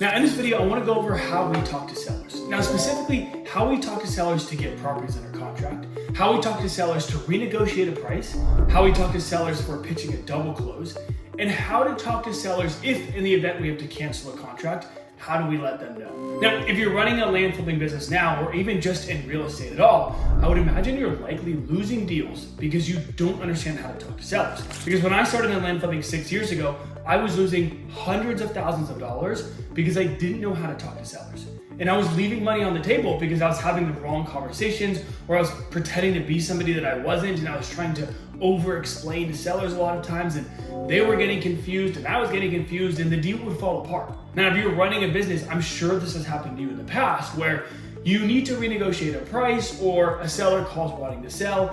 Now in this video, I want to go over how we talk to sellers. Now specifically, how we talk to sellers to get properties under contract, how we talk to sellers to renegotiate a price, how we talk to sellers for pitching a double close, and how to talk to sellers if in the event we have to cancel a contract, how do we let them know? Now, if you're running a land flipping business now, or even just in real estate at all, I would imagine you're likely losing deals because you don't understand how to talk to sellers. Because when I started in land flipping 6 years ago, I was losing hundreds of thousands of dollars because I didn't know how to talk to sellers. And I was leaving money on the table because I was having the wrong conversations, or I was pretending to be somebody that I wasn't, and I was trying to over-explain to sellers a lot of times, and they were getting confused, and I was getting confused, and the deal would fall apart. Now, if you're running a business, I'm sure this has happened to you in the past, where you need to renegotiate a price, or a seller calls wanting to sell,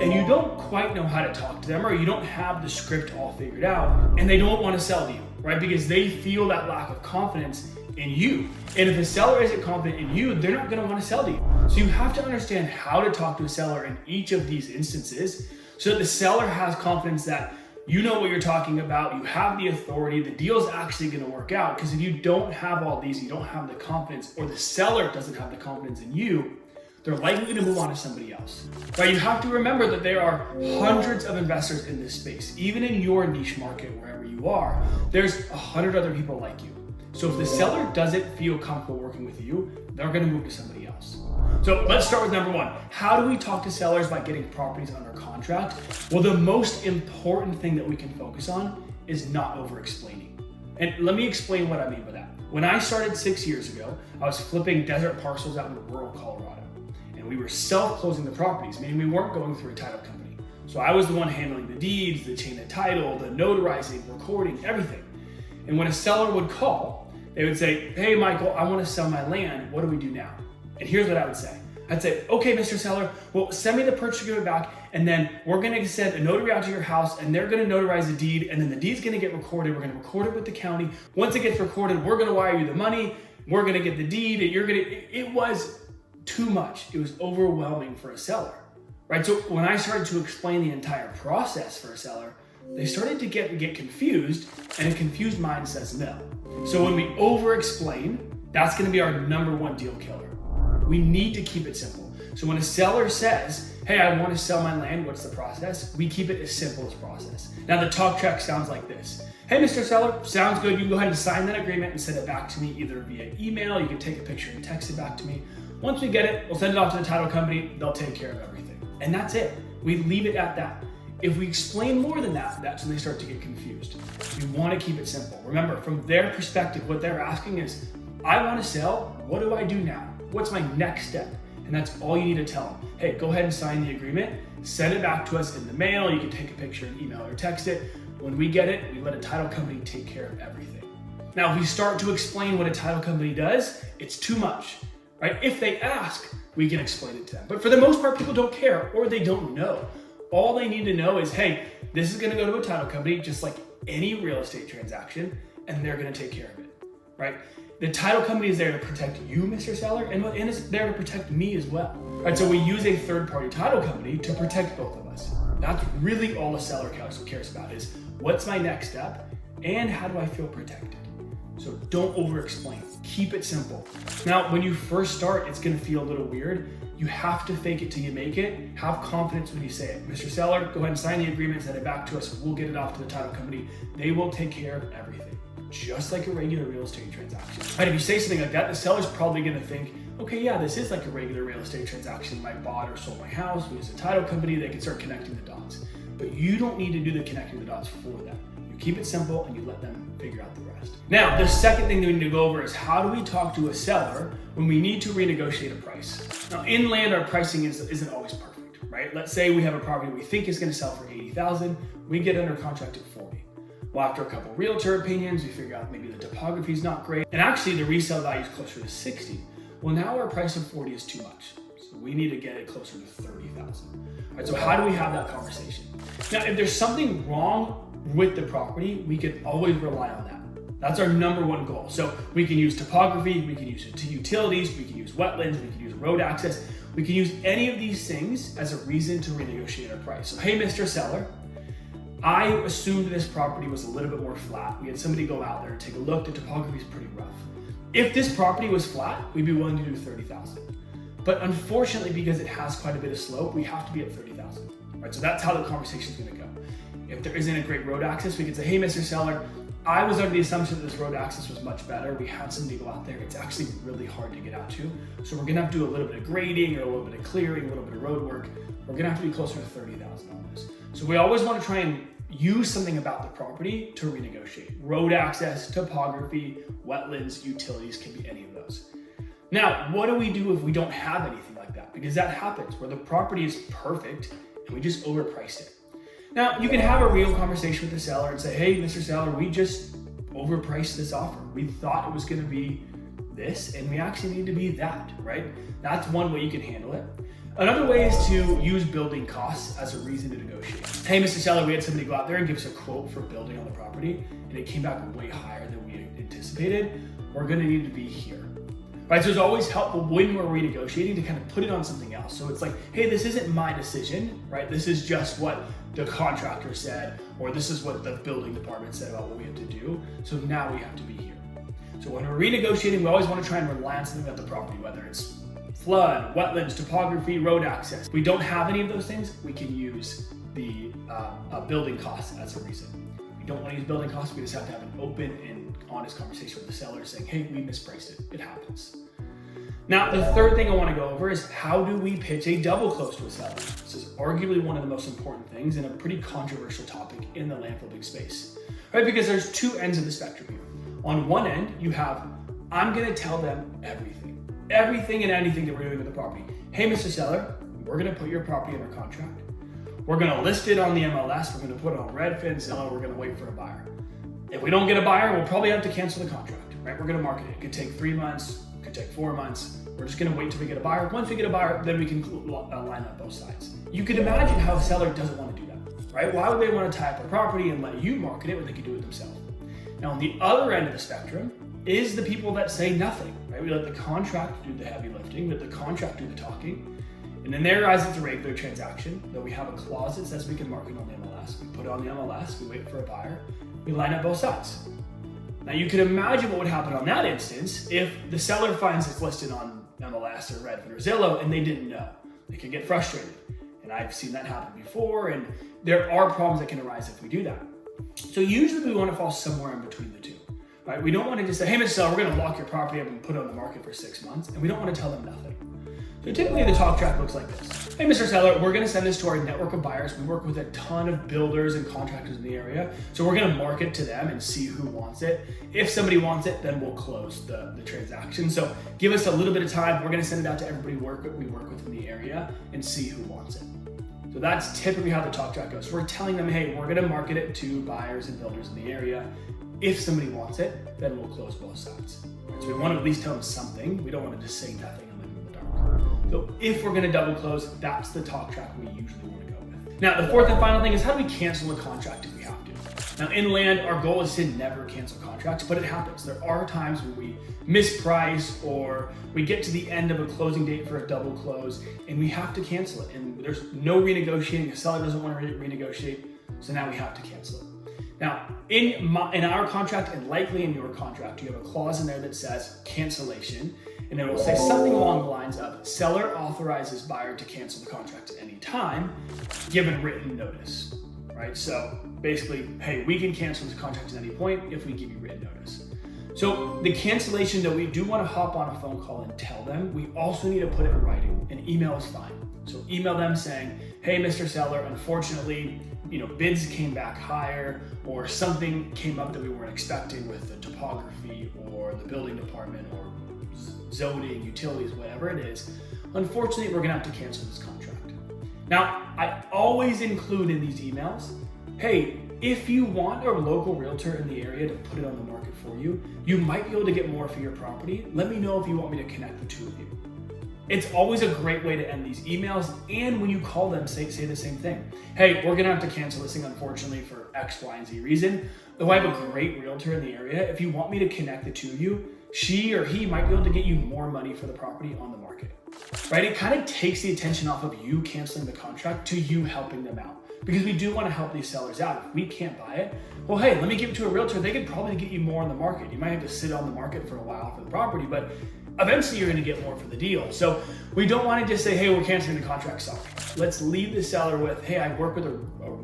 and you don't quite know how to talk to them, or you don't have the script all figured out, and they don't want to sell to you, right? Because they feel that lack of confidence in you. And if a seller isn't confident in you, they're not going to want to sell to you. So you have to understand how to talk to a seller in each of these instances so that the seller has confidence that you know what you're talking about, you have the authority, the deal's actually going to work out. Because if you don't have all these, you don't have the confidence, or the seller doesn't have the confidence in you, they're likely going to move on to somebody else. Right? You have to remember that there are hundreds of investors in this space. Even in your niche market, wherever you are, there's 100 other people like you. So if the seller doesn't feel comfortable working with you, they're going to move to somebody else. So let's start with number one. How do we talk to sellers by getting properties under contract? Well, the most important thing that we can focus on is not over-explaining. And let me explain what I mean by that. When I started 6 years ago, I was flipping desert parcels out in rural Colorado. And we were self-closing the properties, meaning we weren't going through a title company. So I was the one handling the deeds, the chain of title, the notarizing, recording, everything. And when a seller would call, they would say, "Hey, Michael, I want to sell my land. What do we do now?" And here's what I would say. I'd say, "Okay, Mr. Seller, well, send me the purchase agreement back, and then we're going to send a notary out to your house, and they're going to notarize the deed, and then the deed's going to get recorded. We're going to record it with the county. Once it gets recorded, we're going to wire you the money. We're going to get the deed, and you're going to..." It was too much. It was overwhelming for a seller, right? So when I started to explain the entire process for a seller, they started to get confused, and a confused mind says no. So when we over-explain, that's going to be our number one deal killer. We need to keep it simple. So when a seller says, "Hey, I want to sell my land, what's the process?" We keep it as simple as process. Now the talk track sounds like this. "Hey, Mr. Seller, sounds good. You can go ahead and sign that agreement and send it back to me either via email. You can take a picture and text it back to me. Once we get it, we'll send it off to the title company. They'll take care of everything." And that's it. We leave it at that. If we explain more than that, that's when they start to get confused. We want to keep it simple. Remember, from their perspective, what they're asking is, "I want to sell. What do I do now? What's my next step?" And that's all you need to tell them. "Hey, go ahead and sign the agreement. Send it back to us in the mail. You can take a picture and email or text it. When we get it, we let a title company take care of everything." Now, if we start to explain what a title company does, it's too much, right? If they ask, we can explain it to them. But for the most part, people don't care, or they don't know. All they need to know is, hey, this is going to go to a title company just like any real estate transaction, and they're going to take care of it, right? The title company is there to protect you, Mr. Seller, and it's there to protect me as well, right? So we use a third-party title company to protect both of us. That's really all a seller cares about is, what's my next step, and how do I feel protected? So don't over-explain. Keep it simple. Now, when you first start, it's going to feel a little weird. You have to fake it till you make it. Have confidence when you say it. "Mr. Seller, go ahead and sign the agreement, send it back to us. We'll get it off to the title company. They will take care of everything." Just like a regular real estate transaction. Right? If you say something like that, the seller's probably going to think, "Okay, yeah, this is like a regular real estate transaction. I bought or sold my house. We use a title company." They can start connecting the dots. But you don't need to do the connecting the dots for them. You keep it simple and you let them figure out the rest. Now, the second thing that we need to go over is, how do we talk to a seller when we need to renegotiate a price? Now, in land, our pricing isn't always perfect, right? Let's say we have a property we think is going to sell for $80,000. We get under contract at $40,000. Well, after a couple realtor opinions, we figure out maybe the topography is not great, and actually the resale value is closer to $60,000. Well, now our price of $40,000 is too much, so we need to get it closer to $30,000. All right, so how do we have that conversation? Now, if there's something wrong with the property, we can always rely on that. That's our number one goal. So we can use topography, we can use utilities, we can use wetlands, we can use road access. We can use any of these things as a reason to renegotiate our price. So, "Hey, Mr. Seller, I assumed this property was a little bit more flat. We had somebody go out there and take a look. The topography is pretty rough. If this property was flat, we'd be willing to do 30,000. But unfortunately, because it has quite a bit of slope, we have to be at 30,000, right? So that's how the conversation is gonna go. If there isn't a great road access, we could say, hey, Mr. Seller, I was under the assumption that this road access was much better. We had somebody go out there. It's actually really hard to get out to. So we're gonna have to do a little bit of grading or a little bit of clearing, a little bit of road work. We're gonna have to be closer to 30,000 on this. So we always wanna try and use something about the property to renegotiate. Road access, topography, wetlands, utilities can be any of those. Now, what do we do if we don't have anything like that? Because that happens where the property is perfect and we just overpriced it. Now, you can have a real conversation with the seller and say, hey, Mr. Seller, we just overpriced this offer. We thought it was gonna be this and we actually need to be that, right? That's one way you can handle it. Another way is to use building costs as a reason to negotiate. Hey, Mr. Seller, we had somebody go out there and give us a quote for building on the property and it came back way higher than we anticipated. We're gonna need to be here. Right, so it's always helpful when we're renegotiating to kind of put it on something else. So it's like, hey, this isn't my decision, right? This is just what the contractor said, or this is what the building department said about what we have to do. So now we have to be here. So when we're renegotiating, we always want to try and rely on something about the property, whether it's flood, wetlands, topography, road access. If we don't have any of those things, we can use the building costs as a reason. We don't want to use building costs. We just have to have an open and honest conversation with the seller saying, hey, we mispriced it. It happens. Now, the third thing I want to go over is how do we pitch a double close to a seller? This is arguably one of the most important things and a pretty controversial topic in the land flipping space, right? Because there's two ends of the spectrum here. On one end, you have, I'm going to tell them everything and anything that we're doing with the property. Hey, Mr. Seller, we're going to put your property under contract. We're going to list it on the MLS. We're going to put it on Redfin, Zillow. We're going to wait for a buyer. If we don't get a buyer, we'll probably have to cancel the contract, right? We're going to market it. It could take 3 months, it could take 4 months. We're just going to wait till we get a buyer. Once we get a buyer, then we can line up both sides. You can imagine how a seller doesn't want to do that, right? Why would they want to tie up a property and let you market it when they can do it themselves? Now, on the other end of the spectrum is the people that say nothing, right? We let the contract do the heavy lifting, we let the contract do the talking. And in their eyes, it's a regular transaction, though we have a clause that says we can market on the MLS. We put it on the MLS, we wait for a buyer, we line up both sides. Now you can imagine what would happen on that instance if the seller finds it's listed on MLS or Redfin or Zillow and they didn't know. They can get frustrated. And I've seen that happen before, and there are problems that can arise if we do that. So usually we want to fall somewhere in between the two, right? We don't want to just say, hey, Mr. Seller, we're going to lock your property up and put it on the market for 6 months, and we don't want to tell them nothing. So typically the talk track looks like this. Hey, Mr. Seller, we're going to send this to our network of buyers. We work with a ton of builders and contractors in the area. So we're going to market to them and see who wants it. If somebody wants it, then we'll close the transaction. So give us a little bit of time. We're going to send it out to everybody we work with in the area and see who wants it. So that's typically how the talk track goes. So we're telling them, hey, we're going to market it to buyers and builders in the area. If somebody wants it, then we'll close both sides. So we want to at least tell them something. We don't want to just say nothing. So if we're going to double close, that's the talk track we usually want to go with. Now, the fourth and final thing is how do we cancel a contract if we have to? Now, in land, our goal is to never cancel contracts, but it happens. There are times when we misprice or we get to the end of a closing date for a double close and we have to cancel it. And there's no renegotiating. The seller doesn't want to renegotiate, so now we have to cancel it. Now, in our contract and likely in your contract, you have a clause in there that says cancellation, and it will say something along the lines of seller authorizes buyer to cancel the contract at any time, given written notice, right? So basically, hey, we can cancel this contract at any point if we give you written notice. So the cancellation, though, we do want to hop on a phone call and tell them. We also need to put it in writing. An email is fine. So email them saying, hey, Mr. Seller, unfortunately, bids came back higher or something came up that we weren't expecting with the topography or the building department or zoning, utilities, whatever it is. Unfortunately, we're gonna have to cancel this contract. Now, I always include in these emails, hey, if you want a local realtor in the area to put it on the market for you, you might be able to get more for your property. Let me know if you want me to connect the two of you. It's always a great way to end these emails, and when you call them, say the same thing. Hey, we're gonna have to cancel this thing, unfortunately, for X, Y, and Z reason. Though I have a great realtor in the area, if you want me to connect the two of you, she or he might be able to get you more money for the property on the market, right? It kind of takes the attention off of you canceling the contract to you helping them out. because we do want to help these sellers out. If we can't buy it, well, hey, let me give it to a realtor. They could probably get you more on the market. You might have to sit on the market for a while for the property, but eventually you're going to get more for the deal. So we don't want to just say, hey, we're canceling the contract, sorry. Let's leave the seller with, hey, I work with a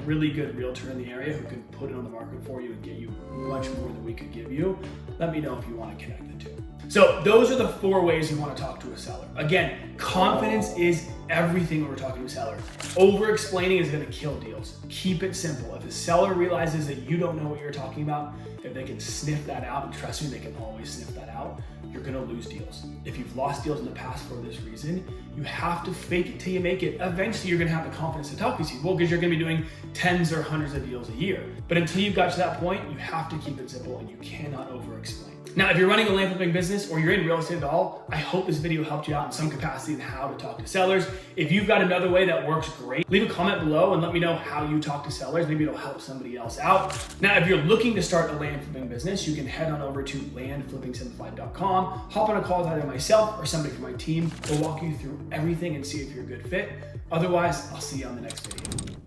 really good realtor in the area who can put it on the market for you and get you much more than we could give you. Let me know if you want to connect the two. So those are the 4 ways you want to talk to a seller. Again, confidence is everything when we're talking to a seller. Over-explaining is going to kill deals. Keep it simple. If the seller realizes that you don't know what you're talking about, if they can sniff that out, and trust me, they can always sniff that out, you're going to lose deals. If you've lost deals in the past for this reason, you have to fake it till you make it. Eventually, you're going to have the confidence to talk to these people because you're going to be doing tens or hundreds of deals a year. But until you've got to that point, you have to keep it simple and you cannot over-explain. Now, if you're running a land flipping business or you're in real estate at all, I hope this video helped you out in some capacity in how to talk to sellers. If you've got another way that works great, leave a comment below and let me know how you talk to sellers. Maybe it'll help somebody else out. Now, if you're looking to start a land flipping business, you can head on over to landflippingsimplified.com, hop on a call with either myself or somebody from my team. We'll walk you through everything and see if you're a good fit. Otherwise, I'll see you on the next video.